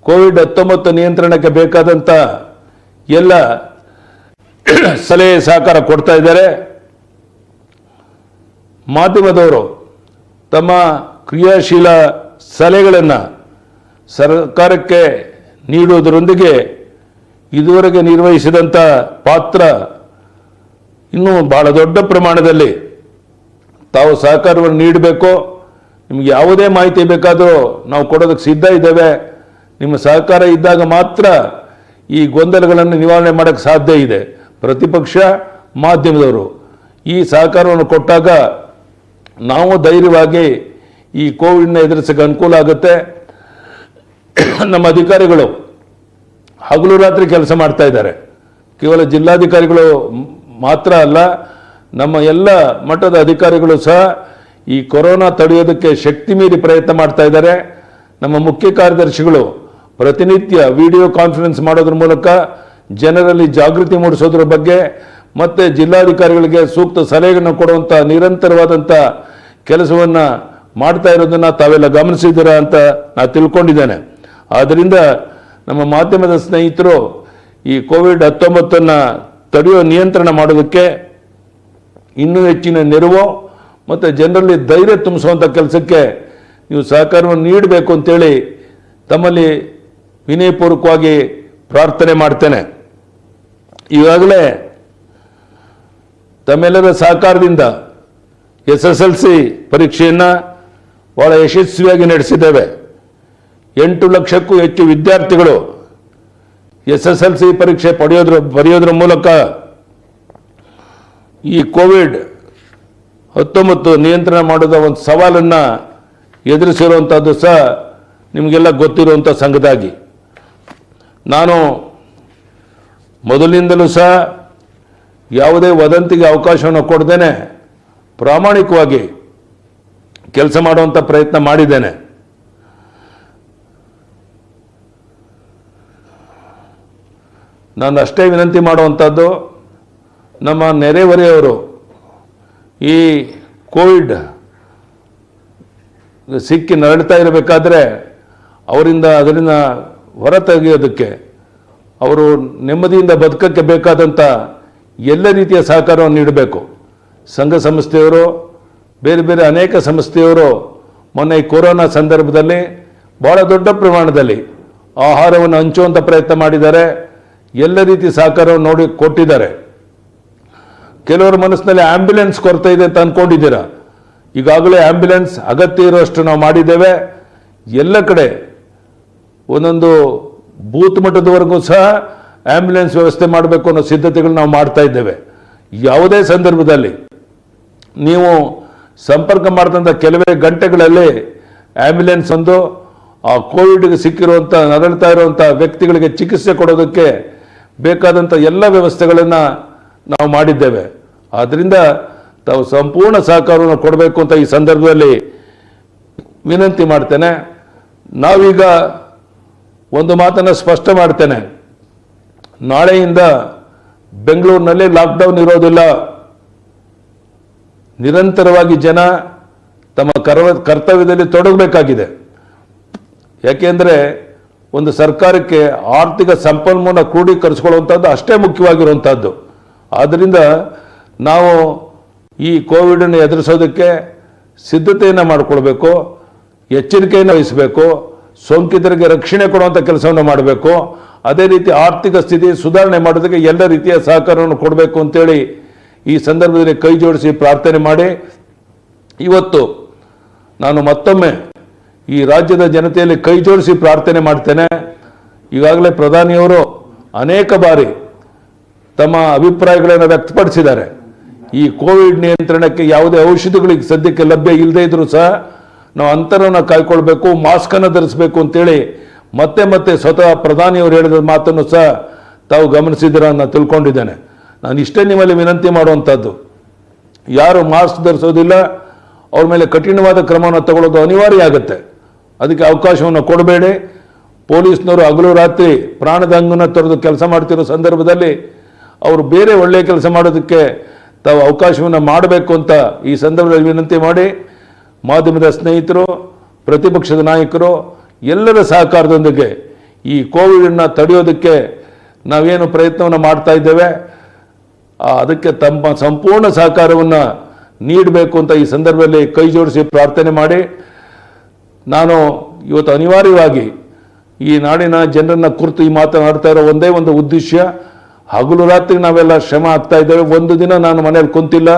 COVID-19 ನಿಯಂತ್ರಣಕ್ಕೆ ಬೇಕಾದಂಥ ಎಲ್ಲ ಸಲಹೆ ಸಹಕಾರ ಕೊಡ್ತಾ ಇದ್ದಾರೆ. ಮಾಧ್ಯಮದವರು ತಮ್ಮ ಕ್ರಿಯಾಶೀಲ ಸಲಹೆಗಳನ್ನು ಸರ್ಕಾರಕ್ಕೆ ನೀಡುವುದರೊಂದಿಗೆ ಇದುವರೆಗೆ ನಿರ್ವಹಿಸಿದಂಥ ಪಾತ್ರ ಇನ್ನೂ ಬಹಳ ದೊಡ್ಡ ಪ್ರಮಾಣದಲ್ಲಿ ತಾವು ಸಹಕಾರವನ್ನು ನೀಡಬೇಕು. ನಿಮಗೆ ಯಾವುದೇ ಮಾಹಿತಿ ಬೇಕಾದರೂ ನಾವು ಕೊಡೋದಕ್ಕೆ ಸಿದ್ಧ ಇದ್ದೇವೆ. ನಿಮ್ಮ ಸಹಕಾರ ಇದ್ದಾಗ ಮಾತ್ರ ಈ ಗೊಂದಲಗಳನ್ನು ನಿವಾರಣೆ ಮಾಡೋಕ್ಕೆ ಸಾಧ್ಯ ಇದೆ. ಪ್ರತಿಪಕ್ಷ, ಮಾಧ್ಯಮದವರು ಈ ಸಹಕಾರವನ್ನು ಕೊಟ್ಟಾಗ ನಾವು ಧೈರ್ಯವಾಗಿ ಈ ಕೋವಿಡ್ನ ಎದುರಿಸೋಕ್ಕೆ ಅನುಕೂಲ ಆಗುತ್ತೆ. ನಮ್ಮ ಅಧಿಕಾರಿಗಳು ಹಗಲು ರಾತ್ರಿ ಕೆಲಸ ಮಾಡ್ತಾ ಇದ್ದಾರೆ. ಕೇವಲ ಜಿಲ್ಲಾಧಿಕಾರಿಗಳು ಮಾತ್ರ ಅಲ್ಲ, ನಮ್ಮ ಎಲ್ಲ ಮಟ್ಟದ ಅಧಿಕಾರಿಗಳು ಸಹ ಈ ಕೊರೋನಾ ತಡೆಯೋದಕ್ಕೆ ಶಕ್ತಿ ಮೀರಿ ಪ್ರಯತ್ನ ಮಾಡ್ತಾ ಇದ್ದಾರೆ. ನಮ್ಮ ಮುಖ್ಯ ಕಾರ್ಯದರ್ಶಿಗಳು ಪ್ರತಿನಿತ್ಯ ವಿಡಿಯೋ ಕಾನ್ಫರೆನ್ಸ್ ಮಾಡೋದ್ರ ಮೂಲಕ ಜನರಲ್ಲಿ ಜಾಗೃತಿ ಮೂಡಿಸೋದ್ರ ಬಗ್ಗೆ ಮತ್ತು ಜಿಲ್ಲಾಧಿಕಾರಿಗಳಿಗೆ ಸೂಕ್ತ ಸಲಹೆಗಳನ್ನು ಕೊಡುವಂಥ ನಿರಂತರವಾದಂಥ ಕೆಲಸವನ್ನು ಮಾಡ್ತಾ ಇರೋದನ್ನು ತಾವೆಲ್ಲ ಗಮನಿಸಿದ್ದೀರಾ ಅಂತ ನಾನು ತಿಳ್ಕೊಂಡಿದ್ದೇನೆ. ಆದ್ದರಿಂದ ನಮ್ಮ ಮಾಧ್ಯಮದ ಸ್ನೇಹಿತರು ಈ ಕೋವಿಡ್-19 ತಡೆಯೋ ನಿಯಂತ್ರಣ ಮಾಡೋದಕ್ಕೆ ಇನ್ನೂ ಹೆಚ್ಚಿನ ನೆರವು ಮತ್ತು ಜನರಲ್ಲಿ ಧೈರ್ಯ ತುಂಬಿಸುವಂಥ ಕೆಲಸಕ್ಕೆ ನೀವು ಸಹಕಾರವನ್ನು ನೀಡಬೇಕು ಅಂತೇಳಿ ತಮ್ಮಲ್ಲಿ ವಿನಯಪೂರ್ವಕವಾಗಿ ಪ್ರಾರ್ಥನೆ ಮಾಡ್ತೇನೆ. ಈಗಾಗಲೇ ತಮ್ಮೆಲ್ಲರ ಸಹಕಾರದಿಂದ SSLC ಪರೀಕ್ಷೆಯನ್ನು ಭಾಳ ಯಶಸ್ವಿಯಾಗಿ ನಡೆಸಿದ್ದೇವೆ. 8 ಲಕ್ಷಕ್ಕೂ ಹೆಚ್ಚು ವಿದ್ಯಾರ್ಥಿಗಳು SSLC ಪರೀಕ್ಷೆ ಬರೆಯೋದ್ರ ಮೂಲಕ ಈ ಕೋವಿಡ್-19 ನಿಯಂತ್ರಣ ಮಾಡೋದ ಒಂದು ಸವಾಲನ್ನು ಎದುರಿಸಿರುವಂಥದ್ದು ಸಹ ನಿಮಗೆಲ್ಲ ಗೊತ್ತಿರುವಂಥ ಸಂಗತಿಯಾಗಿ ನಾನು ಮೊದಲಿನಿಂದಲೂ ಸಹ ಯಾವುದೇ ವದಂತಿಗೆ ಅವಕಾಶವನ್ನು ಕೊಡದೇನೆ ಪ್ರಾಮಾಣಿಕವಾಗಿ ಕೆಲಸ ಮಾಡುವಂಥ ಪ್ರಯತ್ನ ಮಾಡಿದ್ದೇನೆ. ನಾನು ಅಷ್ಟೇ ವಿನಂತಿ ಮಾಡುವಂಥದ್ದು, ನಮ್ಮ ನೆರೆಹೊರೆಯವರು ಈ ಕೋವಿಡ್ ಸಿಕ್ಕಿ ನರಳ್ತಾ ಇರಬೇಕಾದ್ರೆ ಅದರಿಂದ ಹೊರ ತೆಗೆಯೋದಕ್ಕೆ, ಅವರು ನೆಮ್ಮದಿಯಿಂದ ಬದುಕಕ್ಕೆ ಬೇಕಾದಂಥ ಎಲ್ಲ ರೀತಿಯ ಸಹಕಾರವನ್ನು ನೀಡಬೇಕು. ಸಂಘ ಸಂಸ್ಥೆಯವರು, ಬೇರೆ ಬೇರೆ ಅನೇಕ ಸಂಸ್ಥೆಯವರು ಮೊನ್ನೆ ಈ ಕೊರೋನಾ ಸಂದರ್ಭದಲ್ಲಿ ಭಾಳ ದೊಡ್ಡ ಪ್ರಮಾಣದಲ್ಲಿ ಆಹಾರವನ್ನು ಹಂಚುವಂಥ ಪ್ರಯತ್ನ ಮಾಡಿದ್ದಾರೆ. ಎಲ್ಲ ರೀತಿ ಸಹಕಾರವನ್ನು ಕೊಟ್ಟಿದ್ದಾರೆ. ಕೆಲವರ ಮನಸ್ಸಿನಲ್ಲಿ ಆಂಬ್ಯುಲೆನ್ಸ್ ಕೊರತೆ ಇದೆ ಅಂತ ಅಂದ್ಕೊಂಡಿದ್ದೀರಾ. ಈಗಾಗಲೇ ಆಂಬ್ಯುಲೆನ್ಸ್ ಅಗತ್ಯ ಇರುವಷ್ಟು ನಾವು ಮಾಡಿದ್ದೇವೆ. ಎಲ್ಲ ಕಡೆ ಒಂದೊಂದು ಬೂತ್ ಮಟ್ಟದವರೆಗೂ ಸಹ ಆಂಬ್ಯುಲೆನ್ಸ್ ವ್ಯವಸ್ಥೆ ಮಾಡಬೇಕು ಅನ್ನೋ ಸಿದ್ಧತೆಗಳು ನಾವು ಮಾಡ್ತಾ ಇದ್ದೇವೆ. ಯಾವುದೇ ಸಂದರ್ಭದಲ್ಲಿ ನೀವು ಸಂಪರ್ಕ ಮಾಡಿದಂಥ ಕೆಲವೇ ಗಂಟೆಗಳಲ್ಲಿ ಆಂಬ್ಯುಲೆನ್ಸ್ ಆ ಕೋವಿಡ್ಗೆ ಸಿಕ್ಕಿರುವಂಥ ನರಳ್ತಾ ಇರುವಂಥ ವ್ಯಕ್ತಿಗಳಿಗೆ ಚಿಕಿತ್ಸೆ ಕೊಡೋದಕ್ಕೆ ಬೇಕಾದಂಥ ಎಲ್ಲ ವ್ಯವಸ್ಥೆಗಳನ್ನು ನಾವು ಮಾಡಿದ್ದೇವೆ. ಆದ್ದರಿಂದ ತಾವು ಸಂಪೂರ್ಣ ಸಹಕಾರವನ್ನು ಕೊಡಬೇಕು ಅಂತ ಈ ಸಂದರ್ಭದಲ್ಲಿ ವಿನಂತಿ ಮಾಡ್ತೇನೆ. ನಾವೀಗ ಒಂದು ಮಾತನ್ನು ಸ್ಪಷ್ಟ ಮಾಡ್ತೇನೆ, ನಾಳೆಯಿಂದ ಬೆಂಗಳೂರಿನಲ್ಲಿ ಲಾಕ್ಡೌನ್ ಇರೋದಿಲ್ಲ. ನಿರಂತರವಾಗಿ ಜನ ತಮ್ಮ ಕರ್ತವ್ಯದಲ್ಲಿ ತೊಡಗಬೇಕಾಗಿದೆ. ಯಾಕೆಂದರೆ ಒಂದು ಸರ್ಕಾರಕ್ಕೆ ಆರ್ಥಿಕ ಸಂಪನ್ಮೂಲ ಕ್ರೋಢೀಕರಿಸಿಕೊಳ್ಳುವಂಥದ್ದು ಅಷ್ಟೇ ಮುಖ್ಯವಾಗಿರುವಂಥದ್ದು. ಆದ್ದರಿಂದ ನಾವು ಈ ಕೋವಿಡನ್ನು ಎದುರಿಸೋದಕ್ಕೆ ಸಿದ್ಧತೆಯನ್ನು ಮಾಡಿಕೊಳ್ಬೇಕು, ಎಚ್ಚರಿಕೆಯನ್ನು ವಹಿಸಬೇಕು, ಸೋಂಕಿತರಿಗೆ ರಕ್ಷಣೆ ಕೊಡುವಂಥ ಕೆಲಸವನ್ನು ಮಾಡಬೇಕು. ಅದೇ ರೀತಿ ಆರ್ಥಿಕ ಸ್ಥಿತಿ ಸುಧಾರಣೆ ಮಾಡೋದಕ್ಕೆ ಎಲ್ಲ ರೀತಿಯ ಸಹಕಾರವನ್ನು ಕೊಡಬೇಕು ಅಂತೇಳಿ ಈ ಸಂದರ್ಭದಲ್ಲಿ ಕೈ ಜೋಡಿಸಿ ಪ್ರಾರ್ಥನೆ ಮಾಡಿ, ಇವತ್ತು ನಾನು ಮತ್ತೊಮ್ಮೆ ಈ ರಾಜ್ಯದ ಜನತೆಯಲ್ಲಿ ಕೈ ಜೋಡಿಸಿ ಪ್ರಾರ್ಥನೆ ಮಾಡ್ತೇನೆ. ಈಗಾಗಲೇ ಪ್ರಧಾನಿಯವರು ಅನೇಕ ಬಾರಿ ತಮ್ಮ ಅಭಿಪ್ರಾಯಗಳನ್ನು ವ್ಯಕ್ತಪಡಿಸಿದ್ದಾರೆ. ಈ ಕೋವಿಡ್ ನಿಯಂತ್ರಣಕ್ಕೆ ಯಾವುದೇ ಔಷಧಿಗಳಿಗೆ ಸದ್ಯಕ್ಕೆ ಲಭ್ಯ ಇಲ್ಲದೇ ಇದ್ರೂ ಸಹ ನಾವು ಅಂತರವನ್ನು ಕಾಯ್ಕೊಳ್ಬೇಕು, ಮಾಸ್ಕನ್ನು ಧರಿಸಬೇಕು ಅಂತೇಳಿ ಮತ್ತೆ ಮತ್ತೆ ಸ್ವತಃ ಪ್ರಧಾನಿಯವರು ಹೇಳಿದ ಮಾತನ್ನು ಸಹ ತಾವು ಗಮನಿಸಿದ್ದೀರ ನಾನು ತಿಳ್ಕೊಂಡಿದ್ದೇನೆ. ನಾನು ಇಷ್ಟೇ ನಿಮ್ಮಲ್ಲಿ ವಿನಂತಿ ಮಾಡುವಂಥದ್ದು, ಯಾರು ಮಾಸ್ಕ್ ಧರಿಸೋದಿಲ್ಲ ಅವ್ರ ಮೇಲೆ ಕಠಿಣವಾದ ಕ್ರಮವನ್ನು ತಗೊಳ್ಳೋದು ಅನಿವಾರ್ಯ ಆಗುತ್ತೆ. ಅದಕ್ಕೆ ಅವಕಾಶವನ್ನು ಕೊಡಬೇಡಿ. ಪೊಲೀಸ್ನವರು ಹಗಲು ರಾತ್ರಿ ಪ್ರಾಣದ ಹಂಗನ್ನು ತೊರೆದು ಕೆಲಸ ಮಾಡ್ತಿರೋ ಸಂದರ್ಭದಲ್ಲಿ ಅವರು ಬೇರೆ ಒಳ್ಳೆಯ ಕೆಲಸ ಮಾಡೋದಕ್ಕೆ ತಾವು ಅವಕಾಶವನ್ನು ಮಾಡಬೇಕು ಅಂತ ಈ ಸಂದರ್ಭದಲ್ಲಿ ವಿನಂತಿ ಮಾಡಿ, ಮಾಧ್ಯಮದ ಸ್ನೇಹಿತರು, ಪ್ರತಿಪಕ್ಷದ ನಾಯಕರು ಎಲ್ಲರ ಸಹಕಾರದೊಂದಿಗೆ ಈ ಕೋವಿಡನ್ನು ತಡೆಯೋದಕ್ಕೆ ನಾವೇನು ಪ್ರಯತ್ನವನ್ನು ಮಾಡ್ತಾ ಇದ್ದೇವೆ ಅದಕ್ಕೆ ತಮ್ಮ ಸಂಪೂರ್ಣ ಸಹಕಾರವನ್ನು ನೀಡಬೇಕು ಅಂತ ಈ ಸಂದರ್ಭದಲ್ಲಿ ಕೈ ಜೋಡಿಸಿ ಪ್ರಾರ್ಥನೆ ಮಾಡಿ, ನಾನು ಇವತ್ತು ಅನಿವಾರ್ಯವಾಗಿ ಈ ನಾಡಿನ ಜನರನ್ನ ಕುರಿತು ಈ ಮಾತನಾಡ್ತಾ ಇರೋ ಒಂದೇ ಒಂದು ಉದ್ದೇಶ, ಹಗಲು ರಾತ್ರಿ ನಾವೆಲ್ಲ ಶ್ರಮ ಆಗ್ತಾ ಇದ್ದೇವೆ. ಒಂದು ದಿನ ನಾನು ಮನೇಲಿ ಕುಂತಿಲ್ಲ.